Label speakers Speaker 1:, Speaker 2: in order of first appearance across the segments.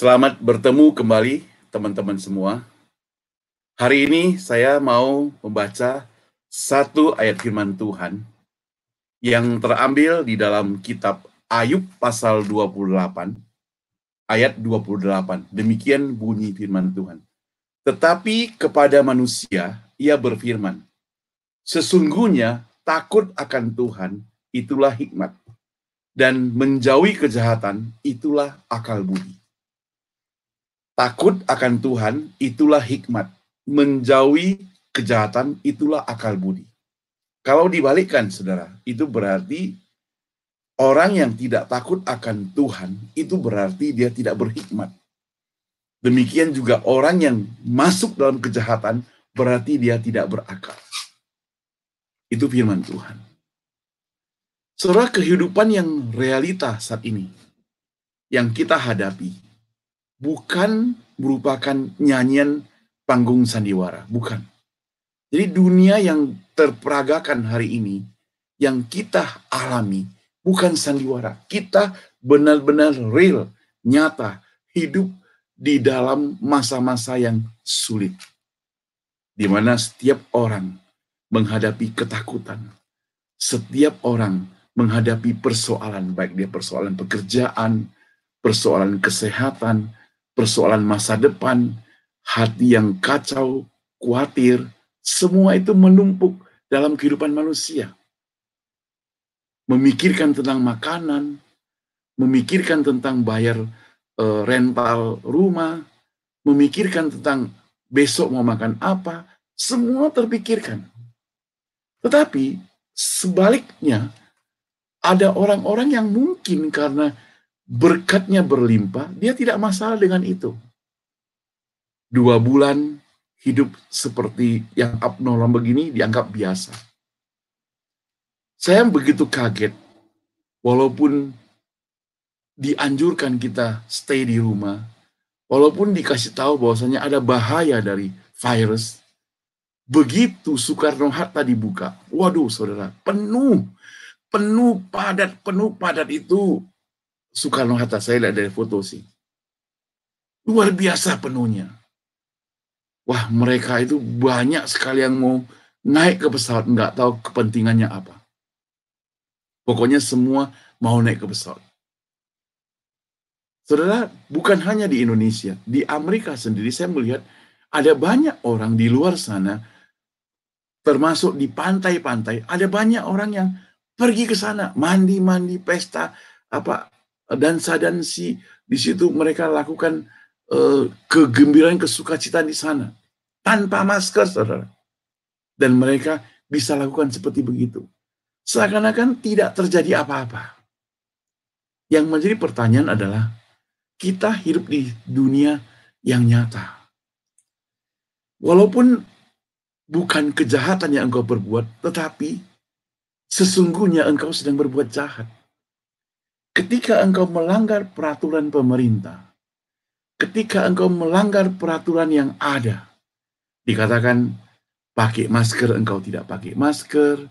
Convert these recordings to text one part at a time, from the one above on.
Speaker 1: Selamat bertemu kembali teman-teman semua. Hari ini saya mau membaca satu ayat firman Tuhan yang terambil di dalam kitab Ayub pasal 28, ayat 28. Demikian bunyi firman Tuhan. Tetapi kepada manusia ia berfirman, sesungguhnya takut akan Tuhan itulah hikmat, dan menjauhi kejahatan itulah akal budi. Takut akan Tuhan, itulah hikmat. Menjauhi kejahatan, itulah akal budi. Kalau dibalikkan, saudara, itu berarti orang yang tidak takut akan Tuhan, itu berarti dia tidak berhikmat. Demikian juga orang yang masuk dalam kejahatan, berarti dia tidak berakal. Itu firman Tuhan. Saudara, kehidupan yang realita saat ini, yang kita hadapi, bukan merupakan nyanyian panggung sandiwara, bukan. Jadi dunia yang terperagakan hari ini, yang kita alami, bukan sandiwara. Kita benar-benar real, nyata, hidup di dalam masa-masa yang sulit. Di mana setiap orang menghadapi ketakutan. Setiap orang menghadapi persoalan, baik dia persoalan pekerjaan, persoalan kesehatan, persoalan masa depan, hati yang kacau, khawatir, semua itu menumpuk dalam kehidupan manusia. Memikirkan tentang makanan, memikirkan tentang bayar rental rumah, memikirkan tentang besok mau makan apa, semua terpikirkan. Tetapi sebaliknya, ada orang-orang yang mungkin karena berkatnya berlimpah, dia tidak masalah dengan itu. 2 bulan hidup seperti yang abnormal begini dianggap biasa. Saya begitu kaget, walaupun dianjurkan kita stay di rumah, walaupun dikasih tahu bahwasanya ada bahaya dari virus, begitu Soekarno-Hatta dibuka, waduh saudara, penuh padat itu. Soekarno-Hatta, saya lihat dari foto sih. Luar biasa penuhnya. Wah, mereka itu banyak sekali yang mau naik ke pesawat, nggak tahu kepentingannya apa. Pokoknya semua mau naik ke pesawat. Saudara, bukan hanya di Indonesia, di Amerika sendiri saya melihat ada banyak orang di luar sana, termasuk di pantai-pantai, ada banyak orang yang pergi ke sana, mandi-mandi, pesta, dansa-dansi, di situ mereka lakukan kegembiraan, kesukacitaan di sana tanpa masker, saudara. Dan mereka bisa lakukan seperti begitu, seakan-akan tidak terjadi apa-apa. Yang menjadi pertanyaan adalah, kita hidup di dunia yang nyata. Walaupun bukan kejahatan yang engkau berbuat, tetapi sesungguhnya engkau sedang berbuat jahat. Ketika engkau melanggar peraturan pemerintah, ketika engkau melanggar peraturan yang ada, dikatakan pakai masker, engkau tidak pakai masker,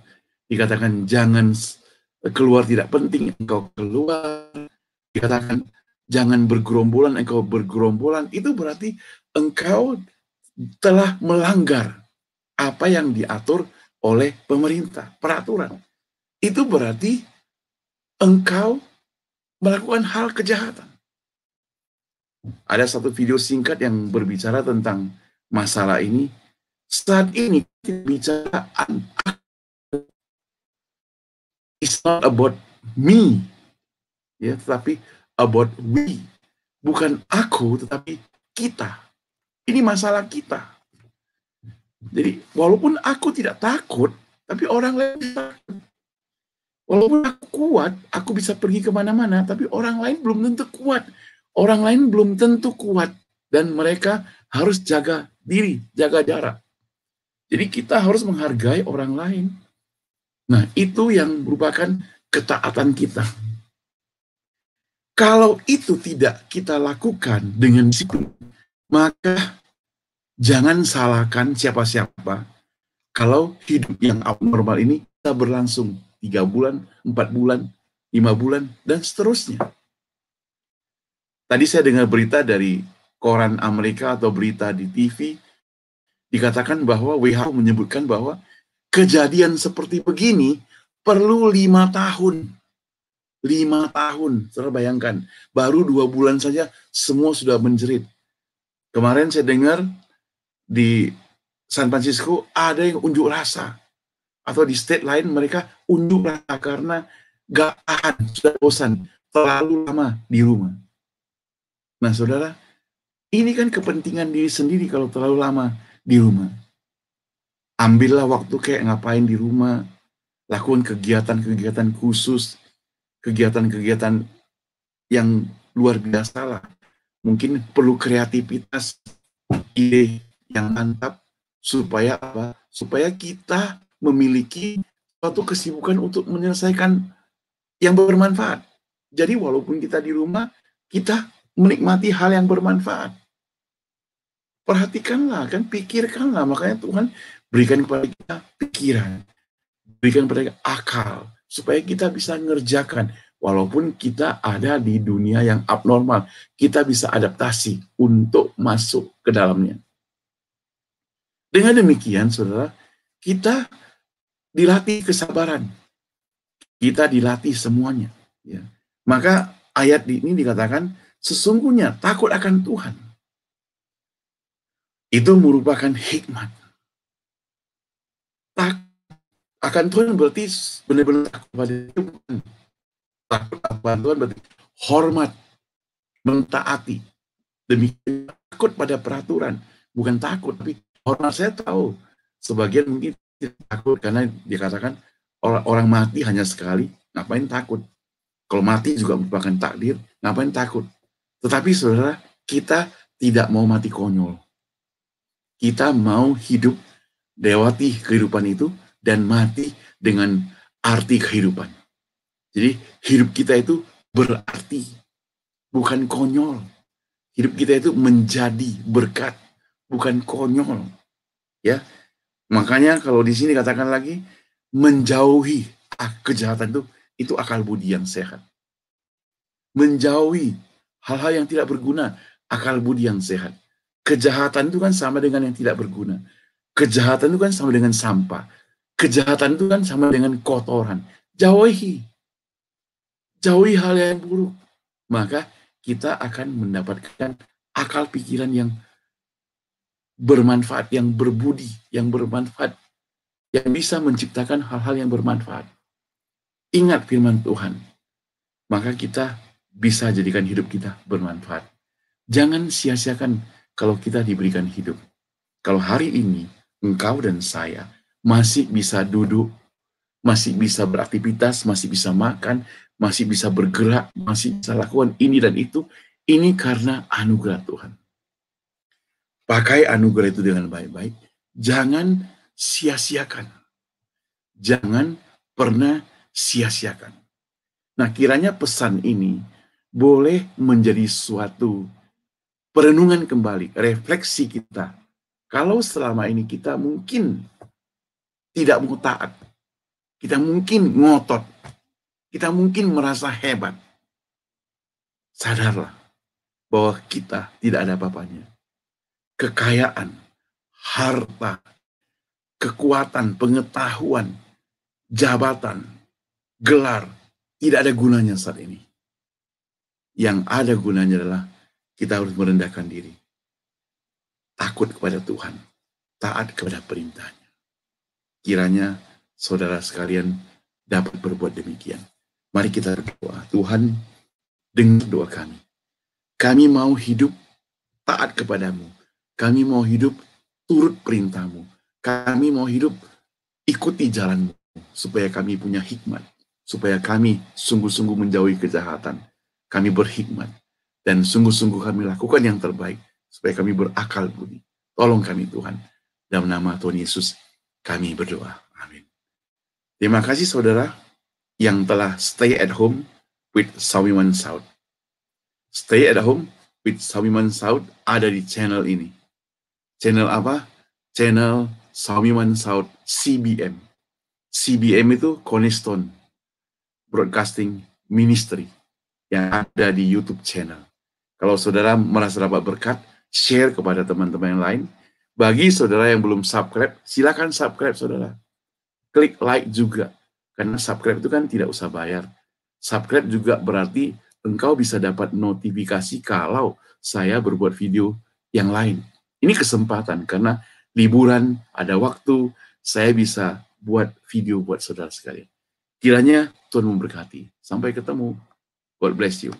Speaker 1: dikatakan jangan keluar, tidak penting, engkau keluar, dikatakan jangan bergerombolan, engkau bergerombolan, itu berarti engkau telah melanggar apa yang diatur oleh pemerintah, peraturan. Itu berarti engkau melakukan hal kejahatan. Ada satu video singkat yang berbicara tentang masalah ini. Saat ini kita bicara, it's not about me, ya, tetapi about we. Bukan aku, tetapi kita. Ini masalah kita. Jadi walaupun aku tidak takut, tapi orang lain takut. Walaupun aku kuat, aku bisa pergi kemana-mana, tapi orang lain belum tentu kuat. Orang lain belum tentu kuat. Dan mereka harus jaga diri, jaga jarak. Jadi kita harus menghargai orang lain. Nah, itu yang merupakan ketaatan kita. Kalau itu tidak kita lakukan dengan disiplin, maka jangan salahkan siapa-siapa kalau hidup yang abnormal ini bisa berlangsung 3 bulan, 4 bulan, 5 bulan, dan seterusnya. Tadi saya dengar berita dari koran Amerika atau berita di TV, dikatakan bahwa WHO menyebutkan bahwa kejadian seperti begini perlu 5 tahun. 5 tahun, saudara bayangkan. Baru 2 bulan saja semua sudah menjerit. Kemarin saya dengar di San Francisco ada yang unjuk rasa. Atau di state lain mereka unjuk rasa karena gak tahan, sudah bosan, terlalu lama di rumah. Nah saudara, ini kan kepentingan diri sendiri kalau terlalu lama di rumah. Ambillah waktu kayak ngapain di rumah, lakukan kegiatan-kegiatan khusus, kegiatan-kegiatan yang luar biasa lah. Mungkin perlu kreativitas, ide yang mantap, supaya apa? Supaya kita memiliki suatu kesibukan untuk menyelesaikan yang bermanfaat. Jadi walaupun kita di rumah, kita menikmati hal yang bermanfaat. Perhatikanlah, kan pikirkanlah. Makanya Tuhan berikan kepada kita pikiran, berikan kepada kita akal, supaya kita bisa mengerjakan. Walaupun kita ada di dunia yang abnormal, kita bisa adaptasi untuk masuk ke dalamnya. Dengan demikian, saudara, kita dilatih kesabaran. Kita dilatih semuanya. Ya. Maka ayat ini dikatakan, sesungguhnya takut akan Tuhan. Itu merupakan hikmat. Takut akan Tuhan berarti benar-benar takut pada Tuhan. Takut akan Tuhan berarti hormat, mentaati. Demikian takut pada peraturan. Bukan takut, tapi hormat. Saya tahu sebagian mungkin takut karena dikatakan orang mati hanya sekali, ngapain takut? Kalau mati juga merupakan takdir, ngapain takut? Tetapi saudara, kita tidak mau mati konyol. Kita mau hidup lewati kehidupan itu dan mati dengan arti kehidupan. Jadi hidup kita itu berarti, bukan konyol. Hidup kita itu menjadi berkat, bukan konyol. Ya, makanya kalau di sini katakan lagi, menjauhi kejahatan itu akal budi yang sehat. Menjauhi hal-hal yang tidak berguna, akal budi yang sehat. Kejahatan itu kan sama dengan yang tidak berguna. Kejahatan itu kan sama dengan sampah. Kejahatan itu kan sama dengan kotoran. Jauhi. Jauhi hal yang buruk. Maka kita akan mendapatkan akal pikiran yang bermanfaat, yang berbudi, yang bermanfaat, yang bisa menciptakan hal-hal yang bermanfaat. Ingat firman Tuhan, maka kita bisa jadikan hidup kita bermanfaat. Jangan sia-siakan kalau kita diberikan hidup. Kalau hari ini engkau dan saya masih bisa duduk, masih bisa beraktivitas, masih bisa makan, masih bisa bergerak, masih bisa lakukan ini dan itu, ini karena anugerah Tuhan. Pakai anugerah itu dengan baik-baik. Jangan sia-siakan. Jangan pernah sia-siakan. Nah, kiranya pesan ini boleh menjadi suatu perenungan kembali, refleksi kita. Kalau selama ini kita mungkin tidak mau taat, kita mungkin ngotot, kita mungkin merasa hebat, sadarlah bahwa kita tidak ada apa-apanya. Kekayaan, harta, kekuatan, pengetahuan, jabatan, gelar, tidak ada gunanya saat ini. Yang ada gunanya adalah kita harus merendahkan diri. Takut kepada Tuhan, taat kepada perintahnya. Kiranya saudara sekalian dapat berbuat demikian. Mari kita berdoa. Tuhan, dengar doa kami. Kami mau hidup taat kepadamu. Kami mau hidup turut perintahmu. Kami mau hidup ikuti jalanmu. Supaya kami punya hikmat. Supaya kami sungguh-sungguh menjauhi kejahatan. Kami berhikmat. Dan sungguh-sungguh kami lakukan yang terbaik. Supaya kami berakal budi. Tolong kami Tuhan. Dalam nama Tuhan Yesus kami berdoa. Amin. Terima kasih saudara yang telah stay at home with Sawiman Saud. Stay at home with Sawiman Saud ada di channel ini. Channel apa? Channel Sawiman Saud CBM. CBM itu Cornerstone Broadcasting Ministry yang ada di YouTube channel. Kalau saudara merasa dapat berkat, share kepada teman-teman yang lain. Bagi saudara yang belum subscribe, silakan subscribe saudara. Klik like juga, karena subscribe itu kan tidak usah bayar. Subscribe juga berarti engkau bisa dapat notifikasi kalau saya berbuat video yang lain. Ini kesempatan, karena liburan, ada waktu, saya bisa buat video buat saudara sekalian. Kiranya Tuhan memberkati. Sampai ketemu. God bless you.